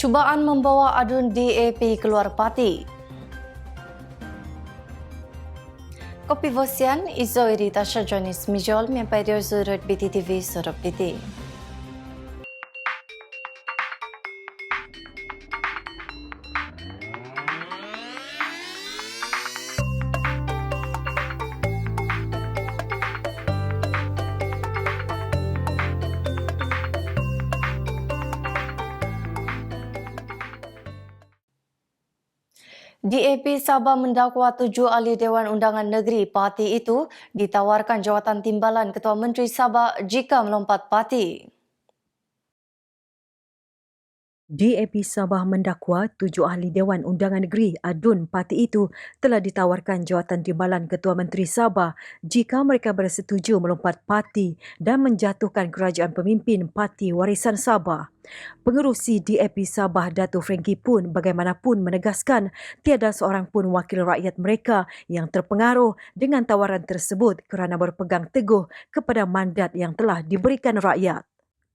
Cubaan membawa adun DAP keluar parti. Kopi Vosian, Izo Irita Shajonis Mijol, Mempadio Zurut BTTV Surup BT. DAP Sabah mendakwa 7 ahli Dewan Undangan Negeri parti itu ditawarkan jawatan timbalan Ketua Menteri Sabah jika melompat parti. DAP Sabah mendakwa 7 ahli Dewan Undangan Negeri adun parti itu telah ditawarkan jawatan timbalan Ketua Menteri Sabah jika mereka bersetuju melompat parti dan menjatuhkan kerajaan pemimpin Parti Warisan Sabah. Pengerusi DAP Sabah Dato' Frankie pun bagaimanapun menegaskan tiada seorang pun wakil rakyat mereka yang terpengaruh dengan tawaran tersebut kerana berpegang teguh kepada mandat yang telah diberikan rakyat.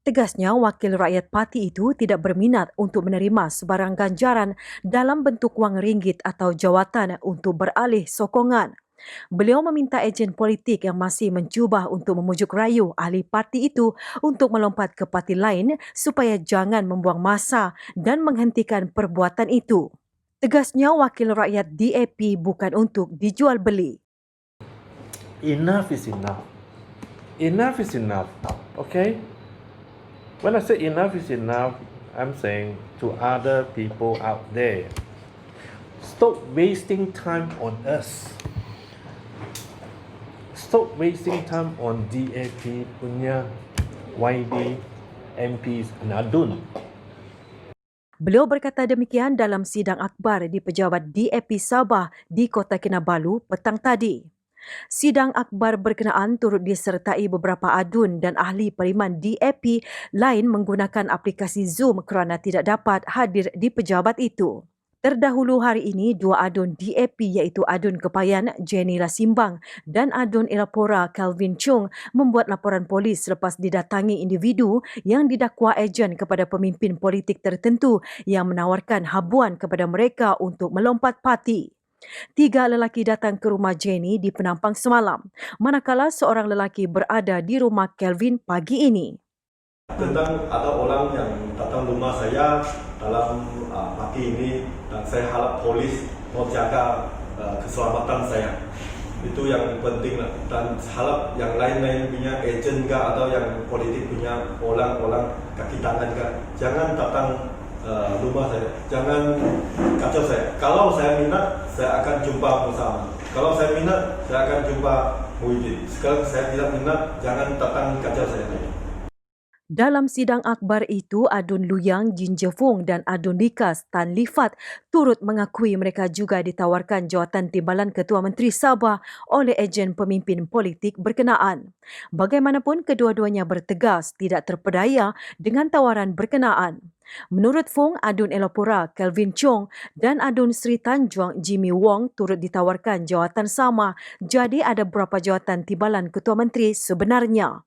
Tegasnya, wakil rakyat parti itu tidak berminat untuk menerima sebarang ganjaran dalam bentuk wang ringgit atau jawatan untuk beralih sokongan. Beliau meminta ejen politik yang masih mencuba untuk memujuk rayu ahli parti itu untuk melompat ke parti lain supaya jangan membuang masa dan menghentikan perbuatan itu. Tegasnya, wakil rakyat DAP bukan untuk dijual beli. Enough is enough. Enough is enough. Okay? When I say enough is enough, I'm saying to other people out there, stop wasting time on us. Stop wasting time on DAP punya YB MPs and adun. Beliau berkata demikian dalam sidang akbar di pejabat DAP Sabah di Kota Kinabalu petang tadi. Sidang akbar berkenaan turut disertai beberapa adun dan ahli parlimen DAP lain menggunakan aplikasi Zoom kerana tidak dapat hadir di pejabat itu. Terdahulu hari ini, 2 adun DAP iaitu Adun Kepayan Jenny Lasimbang dan Adun Elapora Calvin Chung membuat laporan polis selepas didatangi individu yang didakwa ejen kepada pemimpin politik tertentu yang menawarkan habuan kepada mereka untuk melompat parti. 3 lelaki datang ke rumah Jenny di Penampang semalam, manakala seorang lelaki berada di rumah Calvin pagi ini. Tentang ada orang yang datang rumah saya dalam parti ini dan saya harap polis mau jaga keselamatan saya. Itu yang penting lah. Dan harap yang lain-lain punya ejen ke atau yang politik punya orang-orang kaki tangan ke, jangan datang rumah saya, jangan kacau saya. Kalau saya minat, saya akan jumpa bersama. Kalau saya minat, saya akan jumpa Muhyiddin. Sekarang saya tidak minat, jangan datang kacau saya lagi. Dalam sidang akbar itu, Adun Luyang Jin Jefung dan Adun Likas Tan Lifat turut mengakui mereka juga ditawarkan jawatan timbalan Ketua Menteri Sabah oleh ejen pemimpin politik berkenaan. Bagaimanapun, kedua-duanya bertegas tidak terpedaya dengan tawaran berkenaan. Menurut Fung, Adun Elapora Calvin Chong dan Adun Sri Tanjung Jimmy Wong turut ditawarkan jawatan sama, jadi ada berapa jawatan timbalan Ketua Menteri sebenarnya.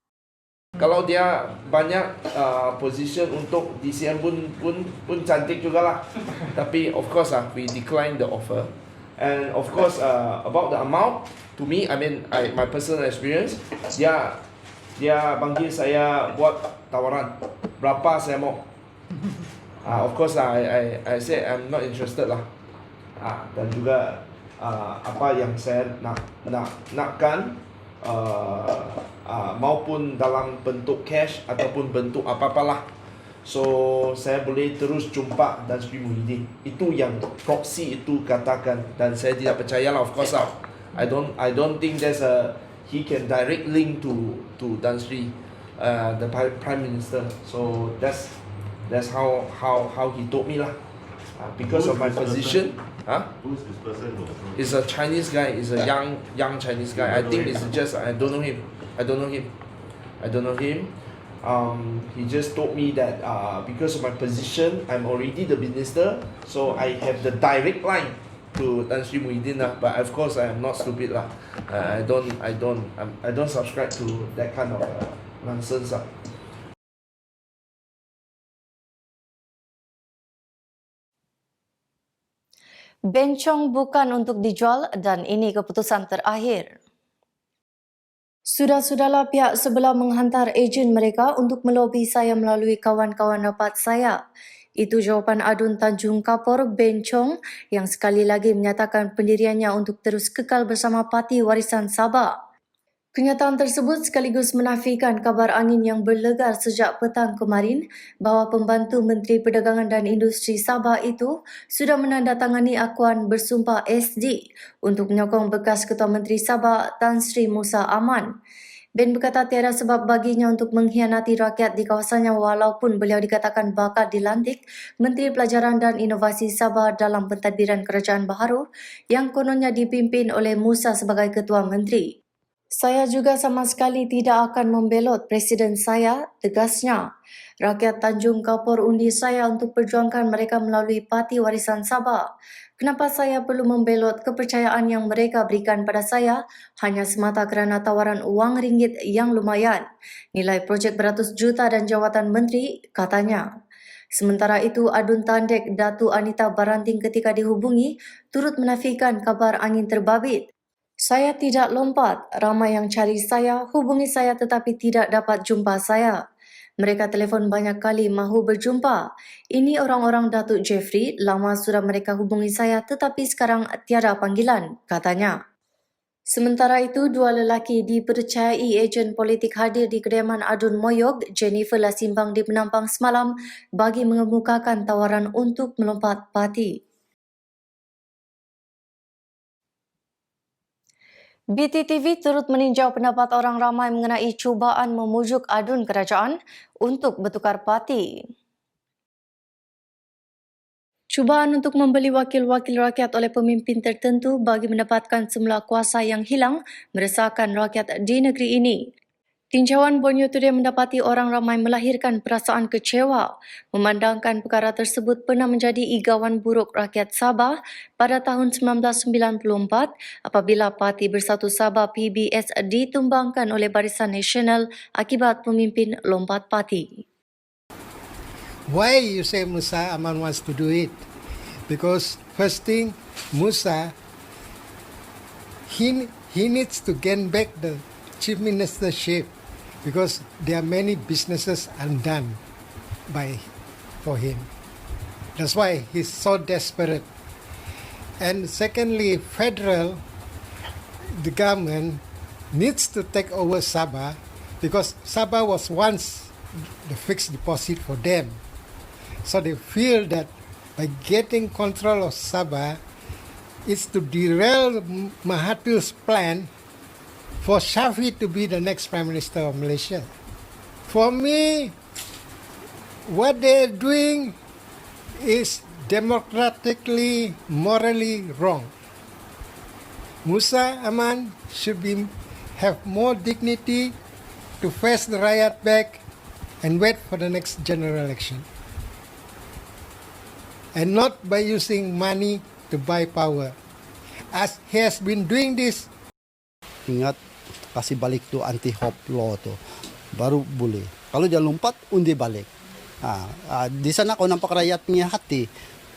Kalau dia banyak position untuk DCM pun cantik jugalah. Tapi of course we decline the offer. And of course about the amount, to me, I mean my personal experience, dia panggil saya buat tawaran berapa saya mau. Of course I say I'm not interested lah. Dan juga apa yang saya nakkan maupun dalam bentuk cash ataupun bentuk apa-apalah. So saya boleh terus jumpa Tan Sri Muhyiddin. Itu yang proxy itu katakan dan saya tidak percayalah, of course lah. I don't think there's he can direct link to Tan Sri, the Prime Minister. So that's how he told me lah. Because of my position. Who's this person? He's a Chinese guy. He's a young Chinese guy. I think it's just I don't know him. He just told me that because of my position, I'm already the minister, so I have the direct line to Tan Sri Muhyiddin lah. But of course, I am not stupid lah. I don't subscribe to that kind of nonsense lah. Bencong bukan untuk dijual dan ini keputusan terakhir. Sudah-sudahlah pihak sebelah menghantar ejen mereka untuk melobi saya melalui kawan-kawan rapat saya. Itu jawapan adun Tanjung Kapor Bencong yang sekali lagi menyatakan pendiriannya untuk terus kekal bersama Parti Warisan Sabah. Kenyataan tersebut sekaligus menafikan kabar angin yang berlegar sejak petang kemarin bahawa pembantu Menteri Perdagangan dan Industri Sabah itu sudah menandatangani akuan bersumpah SD untuk menyokong bekas Ketua Menteri Sabah Tan Sri Musa Aman. Ben berkata tiada sebab baginya untuk mengkhianati rakyat di kawasannya walaupun beliau dikatakan bakal dilantik Menteri Pelajaran dan Inovasi Sabah dalam pentadbiran kerajaan baharu yang kononnya dipimpin oleh Musa sebagai Ketua Menteri. Saya juga sama sekali tidak akan membelot Presiden saya, tegasnya. Rakyat Tanjung Kapor undi saya untuk perjuangkan mereka melalui Parti Warisan Sabah. Kenapa saya perlu membelot kepercayaan yang mereka berikan pada saya hanya semata kerana tawaran wang ringgit yang lumayan, nilai projek beratus juta dan jawatan menteri, katanya. Sementara itu, adun tandek Datu Anita Baranting ketika dihubungi turut menafikan kabar angin terbabit. Saya tidak lompat, ramai yang cari saya, hubungi saya tetapi tidak dapat jumpa saya. Mereka telefon banyak kali mahu berjumpa. Ini orang-orang Datuk Jeffrey, lama sudah mereka hubungi saya tetapi sekarang tiada panggilan, katanya. Sementara itu, dua lelaki dipercayai ejen politik hadir di kediaman adun Moyog, Jennifer Lasimbang di Penampang semalam bagi mengemukakan tawaran untuk melompat parti. BTTV turut meninjau pendapat orang ramai mengenai cubaan memujuk adun kerajaan untuk bertukar parti. Cubaan untuk membeli wakil-wakil rakyat oleh pemimpin tertentu bagi mendapatkan semula kuasa yang hilang meresahkan rakyat di negeri ini. Tinjauan Borneo Today mendapati orang ramai melahirkan perasaan kecewa memandangkan perkara tersebut pernah menjadi igawan buruk rakyat Sabah pada tahun 1994 apabila Parti Bersatu Sabah PBS ditumbangkan oleh Barisan Nasional akibat pemimpin lompat parti. Why you say Musa Aman wants to do it? Because first thing, Musa, he needs to gain back the chief ministership because there are many businesses undone for him. That's why he's so desperate. And secondly, the government needs to take over Sabah because Sabah was once the fixed deposit for them. So they feel that by getting control of Sabah, it's to derail Mahathir's plan for Shafee to be the next Prime Minister of Malaysia. For me, what they're doing is democratically, morally wrong. Musa Aman should have more dignity to face the riot back and wait for the next general election. And not by using money to buy power. As he has been doing this. Ingat, kasih balik tuh anti-hop law tuh. Baru boleh. Kalau dia lompat, undi balik. Di sana kau nampak rakyatnya hati.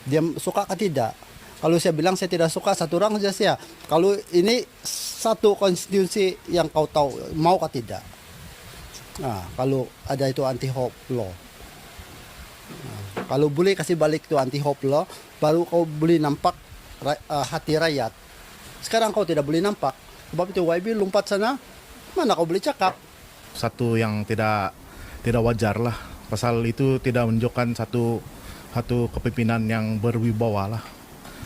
Dia suka atau tidak. Kalau saya bilang saya tidak suka, satu orang saja saya. Kalau ini satu konstitusi yang kau tahu, mau atau tidak. Kalau ada itu anti-hop law. Kalau boleh kasih balik tuh anti-hop law, baru kau boleh nampak hati rakyat. Sekarang kau tidak boleh nampak. Sebab itu YB lompat sana, mana kau boleh cakap. Satu yang tidak wajar lah. Pasal itu tidak menunjukkan satu kepimpinan yang berwibawa lah.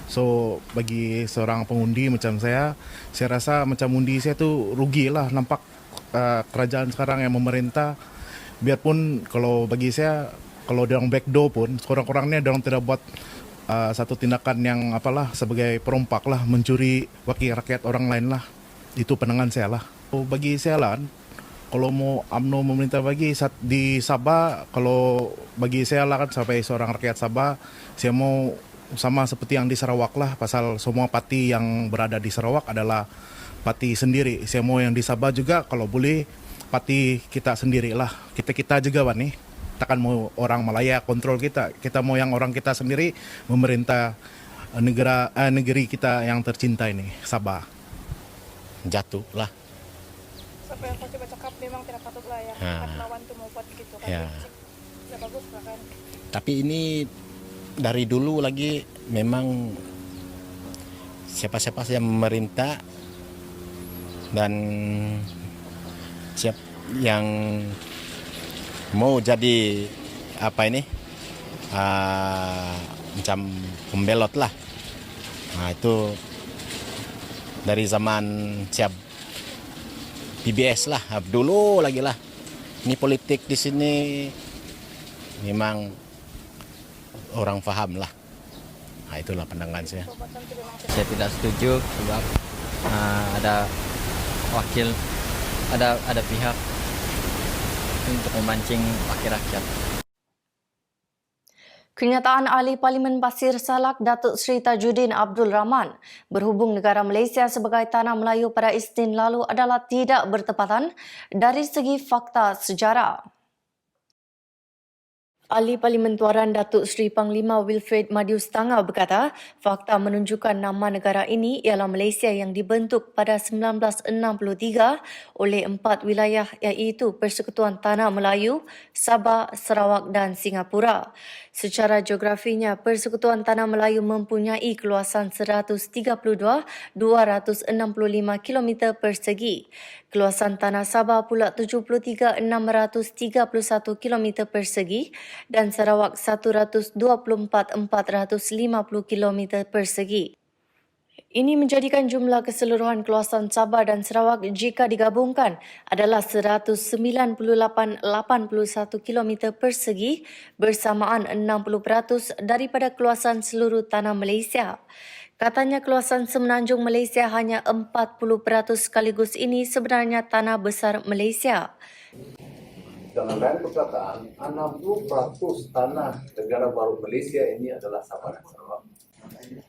So bagi seorang pengundi macam saya rasa macam undi saya tu rugi lah nampak kerajaan sekarang yang memerintah. Biarpun kalau bagi saya, kalau dia orang backdoor pun, sekurang-kurangnya dia orang tidak buat satu tindakan yang apalah sebagai perompak lah, mencuri wakil rakyat orang lain lah. Itu pandangan saya lah. Bagi saya lah, kalau mau UMNO memerintah di Sabah, kalau bagi saya lah kan sebagai seorang rakyat Sabah, saya mau sama seperti yang di Sarawak lah, pasal semua parti yang berada di Sarawak adalah parti sendiri. Saya mau yang di Sabah juga kalau boleh parti kita sendiri lah. Kita juga nih. Takkan mau orang Malaya kontrol kita. Kita mau yang orang kita sendiri memerintah negeri kita yang tercinta ini, Sabah. Jatuh lah. Siapa yang pasti bercakap memang tidak patut lah ya. Kan lawan tuh mau buat gitu kan. Ya. Tidak bagus lah kan. Tapi ini dari dulu lagi memang siapa-siapa yang memerintah dan siap yang mau jadi apa ini macam pembelot lah. Nah itu dari zaman siap PBS lah, dulu lagi lah. Ini politik di sini memang orang paham lah. Nah itulah pandangan saya. Saya tidak setuju sebab ada wakil, ada pihak untuk memancing wakil rakyat. Kenyataan Ahli Parlimen Pasir Salak Datuk Seri Tajuddin Abdul Rahman berhubung negara Malaysia sebagai tanah Melayu pada Isnin lalu adalah tidak bertepatan dari segi fakta sejarah. Ahli Parlimen Tuaran Datuk Seri Panglima Wilfred Madius Tangau berkata, fakta menunjukkan nama negara ini ialah Malaysia yang dibentuk pada 1963 oleh 4 wilayah iaitu Persekutuan Tanah Melayu, Sabah, Sarawak dan Singapura. Secara geografinya, Persekutuan Tanah Melayu mempunyai keluasan 132,265 km persegi. Keluasan Tanah Sabah pula 73,631 km persegi dan Sarawak 124,450 km persegi. Ini menjadikan jumlah keseluruhan keluasan Sabah dan Sarawak jika digabungkan adalah 198,81 km persegi bersamaan 60% daripada keluasan seluruh tanah Malaysia. Katanya keluasan semenanjung Malaysia hanya 40% sekaligus ini sebenarnya tanah besar Malaysia. Dengan lain perkataan, 60% tanah negara baru Malaysia ini adalah Sabah dan Sarawak.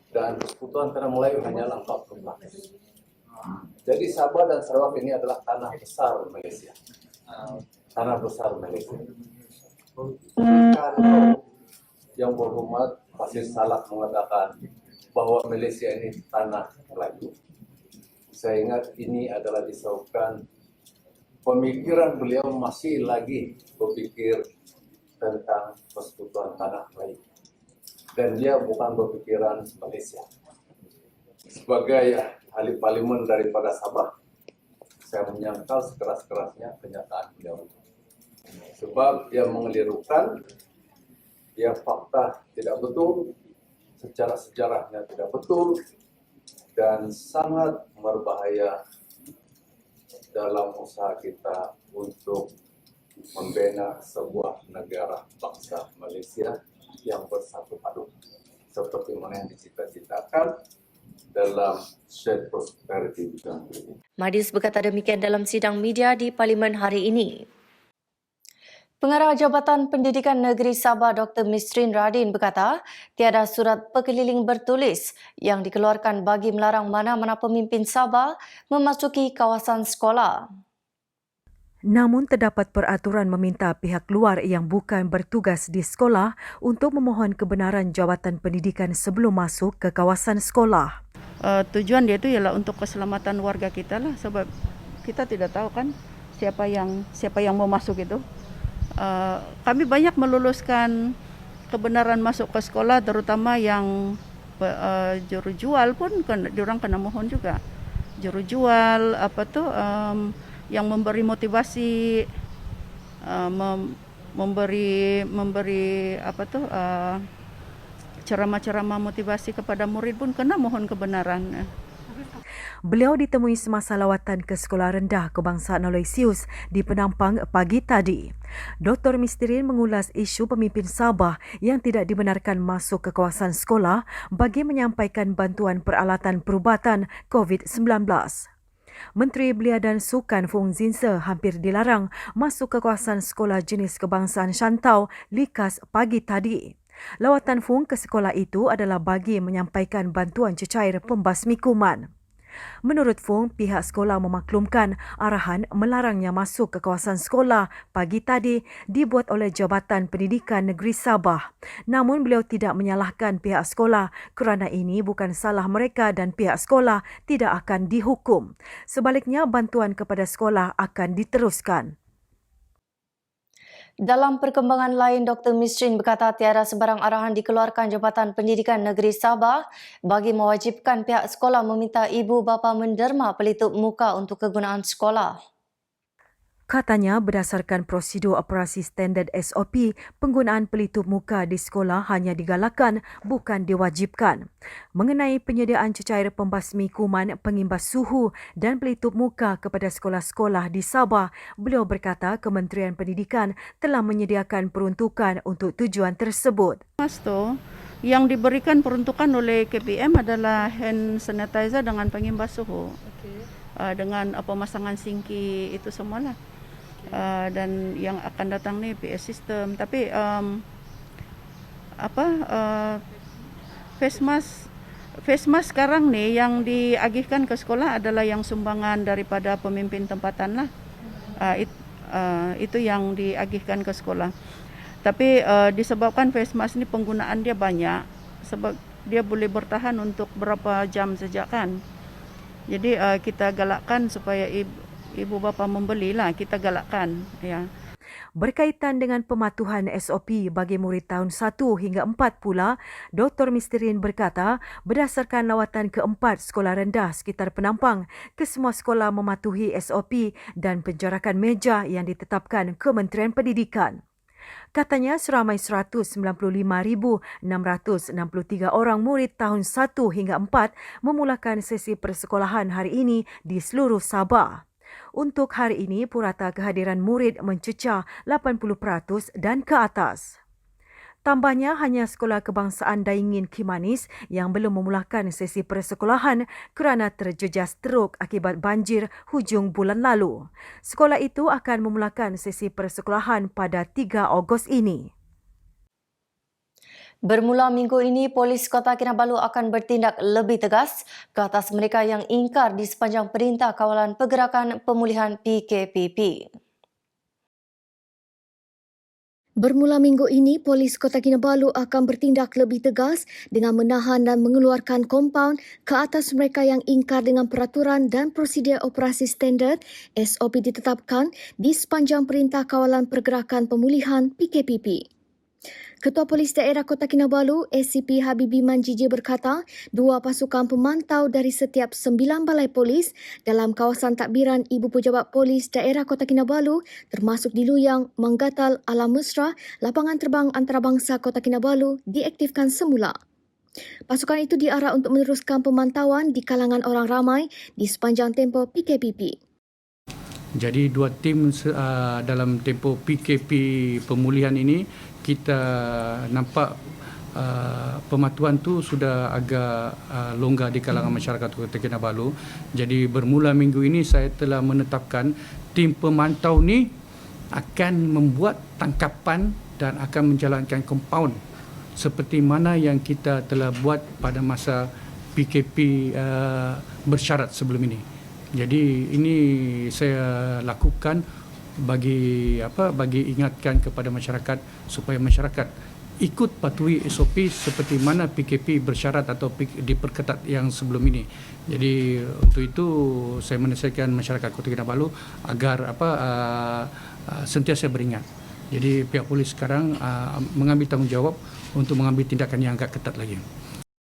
Dan Persekutuan Tanah Melayu hanyalah 40%. Jadi Sabah dan Sarawak ini adalah tanah besar Malaysia. Tanah besar Malaysia. Kalau yang berhormat Pasir Salak mengatakan bahwa Malaysia ini tanah Melayu, saya ingat ini adalah disebabkan pemikiran beliau masih lagi berpikir tentang Persekutuan Tanah Melayu. Dan dia bukan berpikiran Malaysia. Sebagai ahli parlimen daripada Sabah, saya menyangkal sekeras-kerasnya kenyataan beliau. Sebab dia mengelirukan, dia fakta tidak betul, secara sejarahnya tidak betul, dan sangat berbahaya dalam usaha kita untuk membina sebuah negara bangsa Malaysia yang bersatu padu seperti mana yang dicita-citakan dalam shared prosperity. Madius berkata demikian dalam sidang media di Parlimen hari ini. Pengarah Jabatan Pendidikan Negeri Sabah Dr. Misrin Radin berkata, tiada surat perkeliling bertulis yang dikeluarkan bagi melarang mana-mana pemimpin Sabah memasuki kawasan sekolah. Namun terdapat peraturan meminta pihak luar yang bukan bertugas di sekolah untuk memohon kebenaran jawatan pendidikan sebelum masuk ke kawasan sekolah. Tujuan dia itu ialah untuk keselamatan warga kita lah, sebab kita tidak tahu kan siapa yang mau masuk itu. Kami banyak meluluskan kebenaran masuk ke sekolah, terutama yang juru jual pun diorang kena mohon juga. Juru jual yang memberi motivasi, memberi ceramah-ceramah motivasi kepada murid pun kena mohon kebenaran. Beliau ditemui semasa lawatan ke Sekolah Rendah Kebangsaan Aloysius di Penampang pagi tadi. Dr. Misrin mengulas isu pemimpin Sabah yang tidak dibenarkan masuk ke kawasan sekolah bagi menyampaikan bantuan peralatan perubatan COVID-19. Menteri Belia dan Sukan Fung Zinse hampir dilarang masuk ke kawasan sekolah jenis kebangsaan Shantau Likas pagi tadi. Lawatan Fung ke sekolah itu adalah bagi menyampaikan bantuan cecair pembasmi kuman. Menurut Fong, pihak sekolah memaklumkan arahan melarangnya masuk ke kawasan sekolah pagi tadi dibuat oleh Jabatan Pendidikan Negeri Sabah. Namun beliau tidak menyalahkan pihak sekolah kerana ini bukan salah mereka dan pihak sekolah tidak akan dihukum. Sebaliknya, bantuan kepada sekolah akan diteruskan. Dalam perkembangan lain, Dr. Misrin berkata tiada sebarang arahan dikeluarkan Jabatan Pendidikan Negeri Sabah bagi mewajibkan pihak sekolah meminta ibu bapa menderma pelitup muka untuk kegunaan sekolah. Katanya, berdasarkan prosedur operasi standard SOP, penggunaan pelitup muka di sekolah hanya digalakkan, bukan diwajibkan. Mengenai penyediaan cecair pembasmi kuman, pengimbas suhu dan pelitup muka kepada sekolah-sekolah di Sabah, beliau berkata Kementerian Pendidikan telah menyediakan peruntukan untuk tujuan tersebut. Mas tu, yang diberikan peruntukan oleh KPM adalah hand sanitizer dengan pengimbas suhu. Dengan pemasangan sinki itu semualah. Dan yang akan datang ni PS system, tapi face mask sekarang ni yang diagihkan ke sekolah adalah yang sumbangan daripada pemimpin tempatan lah. Itu yang diagihkan ke sekolah. Tapi disebabkan face mask ni penggunaan dia banyak, sebab dia boleh bertahan untuk berapa jam saja kan. Jadi kita galakkan supaya ibu bapa membelilah, kita galakkan ya. Berkaitan dengan pematuhan SOP bagi murid tahun 1 hingga 4 pula, Dr. Misrin berkata berdasarkan lawatan keempat sekolah rendah sekitar Penampang, kesemua sekolah mematuhi SOP dan penjarakan meja yang ditetapkan Kementerian Pendidikan. Katanya seramai 195,663 orang murid tahun 1 hingga 4 memulakan sesi persekolahan hari ini di seluruh Sabah. Untuk hari ini, purata kehadiran murid mencecah 80% dan ke atas. Tambahnya, hanya Sekolah Kebangsaan Daingin Kimanis yang belum memulakan sesi persekolahan kerana terjejas teruk akibat banjir hujung bulan lalu. Sekolah itu akan memulakan sesi persekolahan pada 3 Ogos ini. Bermula minggu ini, Polis Kota Kinabalu akan bertindak lebih tegas ke atas mereka yang ingkar di sepanjang Perintah Kawalan Pergerakan Pemulihan PKPP. Bermula minggu ini, Polis Kota Kinabalu akan bertindak lebih tegas dengan menahan dan mengeluarkan kompaun ke atas mereka yang ingkar dengan peraturan dan prosedur operasi standard SOP ditetapkan di sepanjang Perintah Kawalan Pergerakan Pemulihan PKPP. Ketua Polis Daerah Kota Kinabalu, SCP Habibi Manjiji berkata, 2 pasukan pemantau dari setiap 9 balai polis dalam kawasan takbiran Ibu Pejabat Polis Daerah Kota Kinabalu termasuk di Luyang, Manggatal, Alam Mesra, Lapangan Terbang Antarabangsa Kota Kinabalu diaktifkan semula. Pasukan itu diarah untuk meneruskan pemantauan di kalangan orang ramai di sepanjang tempoh PKPP. Jadi 2 tim dalam tempoh PKP pemulihan ini kita nampak pematuhan tu sudah agak longgar di kalangan masyarakat Kota Kinabalu. Jadi bermula minggu ini saya telah menetapkan tim pemantau ni akan membuat tangkapan dan akan menjalankan kompaun seperti mana yang kita telah buat pada masa PKP bersyarat sebelum ini. Jadi ini saya lakukan bagi ingatkan kepada masyarakat supaya masyarakat ikut patuhi SOP seperti mana PKP bersyarat atau diperketat yang sebelum ini. Jadi untuk itu saya menasihatkan masyarakat Kota Kinabalu agar sentiasa beringat. Jadi pihak polis sekarang mengambil tanggungjawab untuk mengambil tindakan yang agak ketat lagi.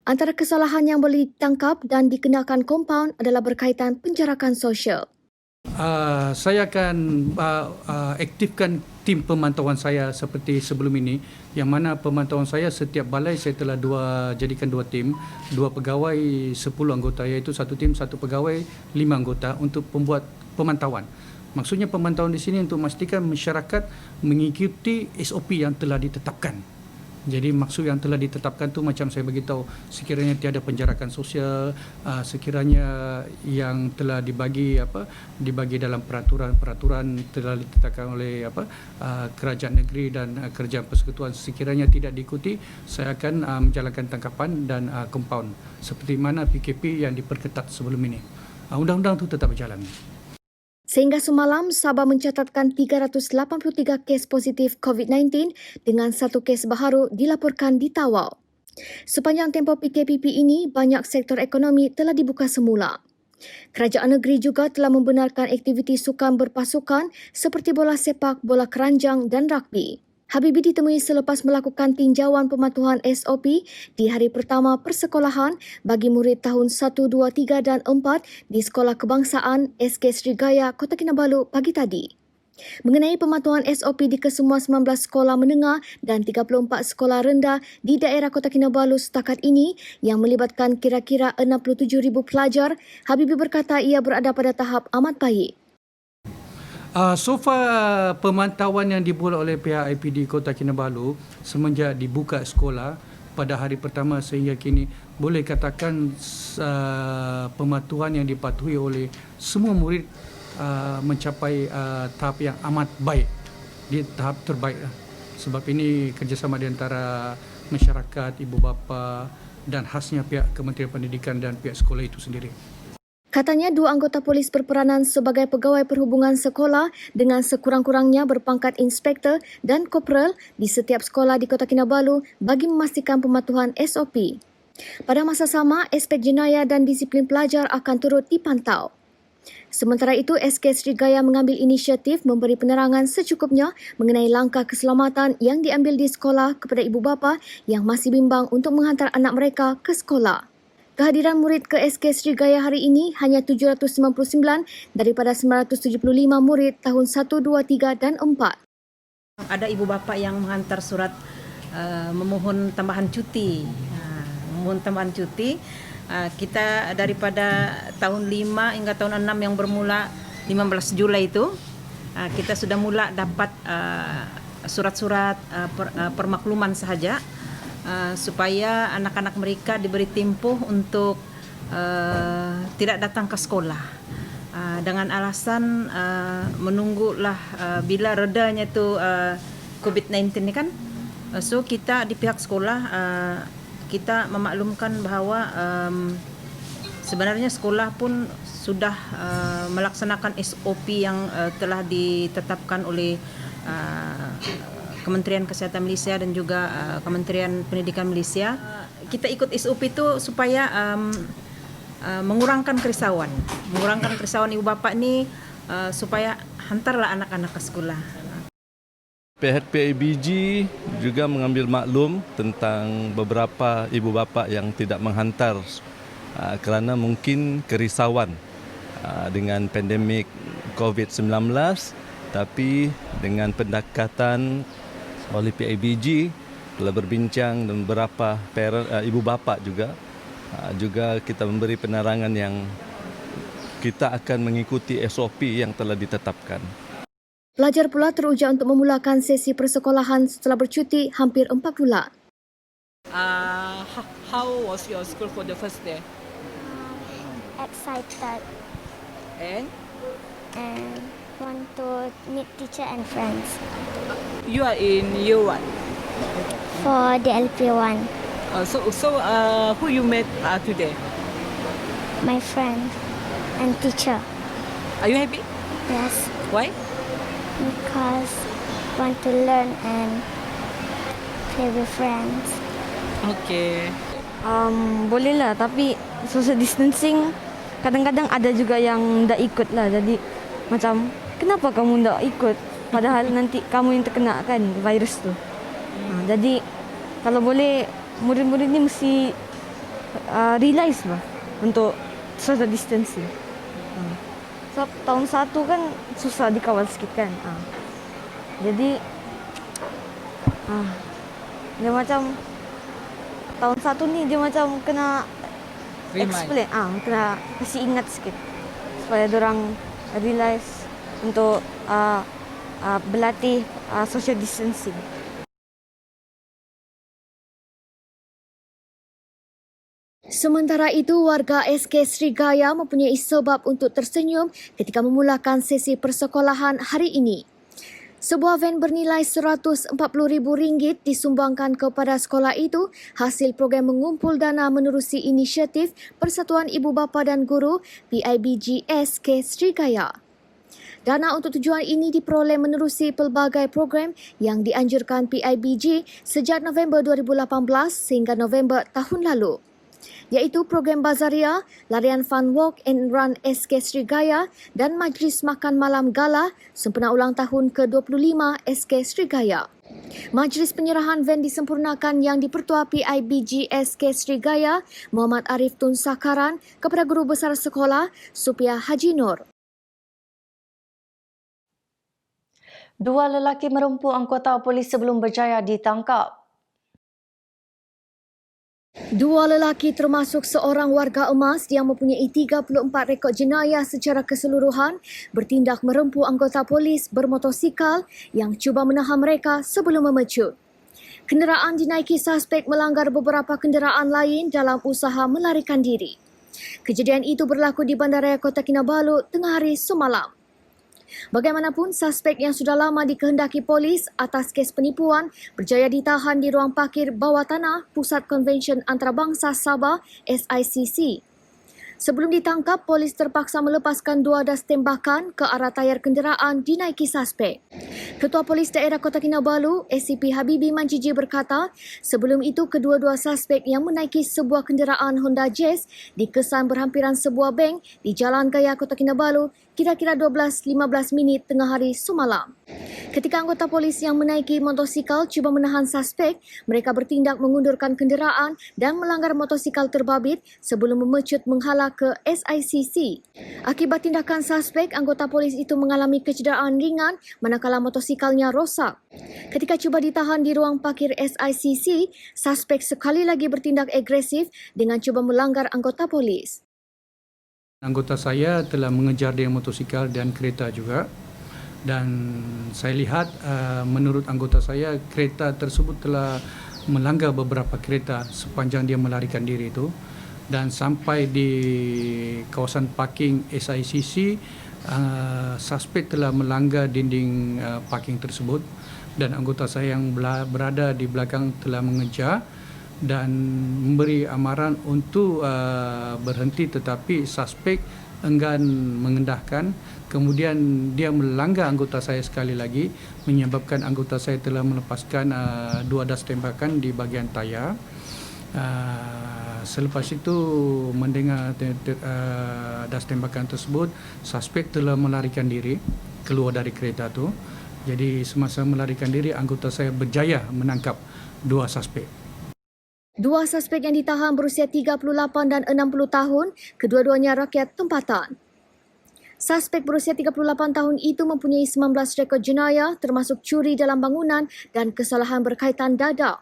Antara kesalahan yang boleh ditangkap dan dikenakan kompaun adalah berkaitan penjarakan sosial. Saya akan aktifkan tim pemantauan saya seperti sebelum ini, yang mana pemantauan saya setiap balai saya telah jadikan 2 tim, 2 pegawai 10 anggota, iaitu 1 tim 1 pegawai 5 anggota untuk membuat pemantauan. Maksudnya pemantauan di sini untuk memastikan masyarakat mengikuti SOP yang telah ditetapkan. Jadi maksud yang telah ditetapkan tu macam saya beritahu, sekiranya tiada penjarakan sosial, sekiranya yang telah dibagi dalam peraturan telah ditetapkan oleh kerajaan negeri dan kerajaan persekutuan, sekiranya tidak diikuti, saya akan menjalankan tangkapan dan kompaun seperti mana PKP yang diperketat sebelum ini. Undang-undang itu tetap berjalan. Sehingga semalam, Sabah mencatatkan 383 kes positif COVID-19 dengan 1 kes baharu dilaporkan di Tawau. Sepanjang tempoh PKPP ini, banyak sektor ekonomi telah dibuka semula. Kerajaan negeri juga telah membenarkan aktiviti sukan berpasukan seperti bola sepak, bola keranjang dan rugby. Habibie ditemui selepas melakukan tinjauan pematuhan SOP di hari pertama persekolahan bagi murid tahun 1, 2, 3 dan 4 di Sekolah Kebangsaan SK Srigaya, Kota Kinabalu pagi tadi. Mengenai pematuhan SOP di kesemua 19 sekolah menengah dan 34 sekolah rendah di daerah Kota Kinabalu setakat ini yang melibatkan kira-kira 67,000 pelajar, Habibie berkata ia berada pada tahap amat baik. So far, pemantauan yang dibuat oleh pihak IPD Kota Kinabalu semenjak dibuka sekolah pada hari pertama sehingga kini, boleh katakan pemantauan yang dipatuhi oleh semua murid mencapai tahap yang amat baik, di tahap terbaik. Sebab ini kerjasama di antara masyarakat, ibu bapa dan khasnya pihak Kementerian Pendidikan dan pihak sekolah itu sendiri. Katanya 2 anggota polis berperanan sebagai pegawai perhubungan sekolah dengan sekurang-kurangnya berpangkat inspektor dan kopral di setiap sekolah di Kota Kinabalu bagi memastikan pematuhan SOP. Pada masa sama, aspek jenayah dan disiplin pelajar akan turut dipantau. Sementara itu, SK Srigaya mengambil inisiatif memberi penerangan secukupnya mengenai langkah keselamatan yang diambil di sekolah kepada ibu bapa yang masih bimbang untuk menghantar anak mereka ke sekolah. Kehadiran murid ke SK Srigaya hari ini hanya 799 daripada 975 murid tahun 1, 2, 3 dan 4. Ada ibu bapa yang menghantar surat memohon tambahan cuti. Kita daripada tahun 5 hingga tahun 6 yang bermula 15 Julai itu, kita sudah mula dapat surat-surat permakluman sahaja. Supaya anak-anak mereka diberi tempoh untuk tidak datang ke sekolah dengan alasan menunggulah bila redanya tu COVID-19 ni kan. So kita di pihak sekolah kita memaklumkan bahawa sebenarnya sekolah pun sudah melaksanakan SOP yang telah ditetapkan oleh Kementerian Kesihatan Malaysia dan juga Kementerian Pendidikan Malaysia. Kita ikut SOP itu supaya mengurangkan kerisauan ibu bapa ni supaya hantarlah anak-anak ke sekolah. Pihak PABG juga mengambil maklum tentang beberapa ibu bapa yang tidak menghantar kerana mungkin kerisauan dengan pandemik COVID-19, tapi dengan pendekatan oleh PABG telah berbincang dengan beberapa ibu bapa juga kita memberi penerangan yang kita akan mengikuti SOP yang telah ditetapkan. Pelajar pula teruja untuk memulakan sesi persekolahan setelah bercuti hampir 4 bulan. How was your school for the first day? Excited And want to meet teacher and friends. you are in year what? For the LP1, So who you met today? my friend and teacher. Are you happy? Yes, Why? because want to learn and play with friends. Okay. Boleh lah, tapi social distancing kadang-kadang ada juga yang tak ikut lah. Jadi macam kenapa kamu tak ikut? Padahal nanti kamu yang terkena kan virus tu. Jadi kalau boleh murid-murid ni mesti realize lah untuk social distancing. So tahun 1 kan susah dikawal sikit kan. Jadi dia macam tahun 1 ni dia macam kena explain, kena kasih ingat sikit supaya dorang realize untuk berlatih social distancing. Sementara itu, warga SK Srigaya mempunyai sebab untuk tersenyum ketika memulakan sesi persekolahan hari ini. Sebuah van bernilai RM140,000 disumbangkan kepada sekolah itu hasil program mengumpul dana menerusi inisiatif Persatuan Ibu Bapa dan Guru PIBG SK Srigaya. Dana untuk tujuan ini diperoleh menerusi pelbagai program yang dianjurkan PIBG sejak November 2018 sehingga November tahun lalu, iaitu program Bazaria, larian Fun Walk and Run SK Srigaya dan Majlis Makan Malam Gala sempena ulang tahun ke-25 SK Srigaya. Majlis penyerahan van disempurnakan yang dipertua PIBG SK Srigaya Muhammad Arif Tun Sakaran kepada Guru Besar Sekolah Supia Haji Nur. Dua lelaki merempu anggota polis sebelum berjaya ditangkap. Dua lelaki termasuk seorang warga emas yang mempunyai 34 rekod jenayah secara keseluruhan bertindak merempu anggota polis bermotosikal yang cuba menahan mereka sebelum memecut. Kenderaan dinaiki suspek melanggar beberapa kenderaan lain dalam usaha melarikan diri. Kejadian itu berlaku di Bandaraya Kota Kinabalu tengah hari semalam. Bagaimanapun, suspek yang sudah lama dikehendaki polis atas kes penipuan berjaya ditahan di ruang parkir bawah tanah Pusat Konvensyen Antarabangsa Sabah SICC. Sebelum ditangkap, polis terpaksa melepaskan 2 das tembakan ke arah tayar kenderaan dinaiki suspek. Ketua Polis Daerah Kota Kinabalu, SCP Habibi Manjiji berkata, sebelum itu kedua-dua suspek yang menaiki sebuah kenderaan Honda Jazz dikesan berhampiran sebuah bank di Jalan Gaya Kota Kinabalu kira-kira 12.15 minit tengah hari semalam. Ketika anggota polis yang menaiki motosikal cuba menahan suspek, mereka bertindak mengundurkan kenderaan dan melanggar motosikal terbabit sebelum memecut menghala ke SICC. Akibat tindakan suspek, anggota polis itu mengalami kecederaan ringan manakala motosikalnya rosak. Ketika cuba ditahan di ruang parkir SICC, suspek sekali lagi bertindak agresif dengan cuba melanggar anggota polis. Anggota saya telah mengejar dengan motosikal dan kereta juga, dan saya lihat menurut anggota saya kereta tersebut telah melanggar beberapa kereta sepanjang dia melarikan diri itu, dan sampai di kawasan parking SICC suspek telah melanggar dinding parking tersebut dan anggota saya yang berada di belakang telah mengejar dan memberi amaran untuk berhenti, tetapi suspek enggan mengendahkan. Kemudian dia melanggar anggota saya sekali lagi, menyebabkan anggota saya telah melepaskan 2 das tembakan di bahagian tayar. Selepas itu mendengar das tembakan tersebut, suspek telah melarikan diri keluar dari kereta itu. Jadi semasa melarikan diri, anggota saya berjaya menangkap 2 suspek. 2 suspek yang ditahan berusia 38 dan 60 tahun, kedua-duanya rakyat tempatan. Suspek berusia 38 tahun itu mempunyai 19 rekod jenayah termasuk curi dalam bangunan dan kesalahan berkaitan dadah.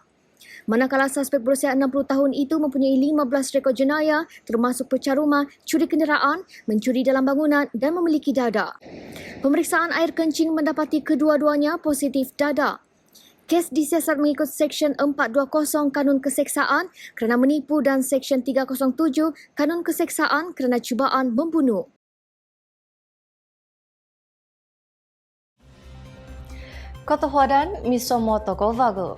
Manakala suspek berusia 60 tahun itu mempunyai 15 rekod jenayah termasuk pecah rumah, curi kenderaan, mencuri dalam bangunan dan memiliki dadah. Pemeriksaan air kencing mendapati kedua-duanya positif dadah. Kes disiasat mengikut Seksyen 420 Kanun Keseksaan kerana menipu dan Seksyen 307 Kanun Keseksaan kerana cubaan membunuh. Kota Hwadan, Misomo Tokovago.